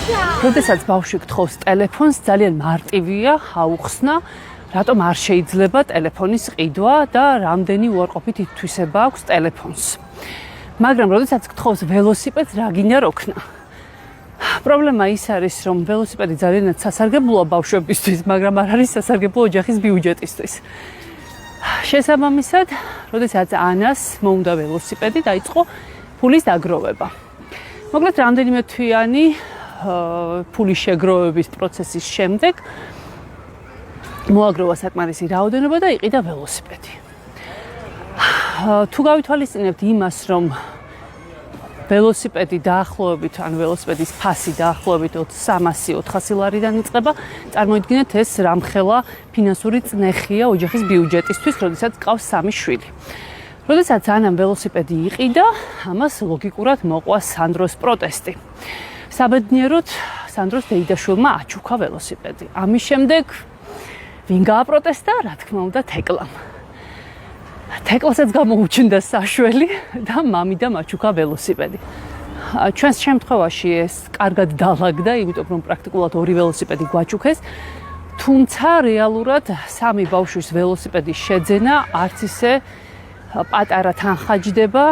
როდესაც ბავშვი გთხოვს ტელეფონს, ძალიან მარტივია აუხსნა, რატომ არ შეიძლება ტელეფონის ყიდვა და რამდენი უარყოფით ითვისება აქვს ტელეფონს. მაგრამ როდესაც გთხოვს ველოსიპედს, რა გინდა როქნა? პრობლემა ის არის, რომ ველოსიპედი ძალიანაც სასარგებლოა ბავშვებისთვის, მაგრამ არ არის სასარგებლო ოჯახის ბიუჯეტისთვის. შესაბამისად, როდესაც ანას მოუნდა ველოსიპედი, დაიწყო ფულის დაგროვება. მოკლედ, რამდენიმე თვიანი ფულის შეგროვების პროცესის შემდეგ მოაგროვა საკმარისი რაოდენობა და იყიდა ველოსიპედი. თუ გავითვალისწინებთ იმას, რომ ველოსიპედი დაახლოებით, ან ველოსიპედის ფასი დაახლოებით 300-400 ლარიდან იწყება, წარმოიდგინეთ ეს რამხელა ფინანსური წნეხია ოჯახის ბიუჯეტისთვის, როდესაც გყავს 3 შვილი. როდესაც ანამ ველოსიპედი იყიდა, ამას ლოგიკურად მოყვა სანდროს პროტესტი. საბედნიეროდ, სანდროს დეიდაშვილმა აჩუქა ველოსიპედი. ამის შემდეგ ვინ გააპროტესტა? რა თქმა უნდა, თეკლამ. თეკლასაც გამოუჩნდა საშველი და მამიდამ აჩუქა ველოსიპედი. ჩვენს შემთხვევაში ეს კარგად დალაგდა, იმიტომ რომ პრაქტიკულად 2 ველოსიპედი გვაჩუქეს, თუმცა რეალურად 3 ბავშვის ველოსიპედის შეძენა არც ისე პატარა თანხაჯდება.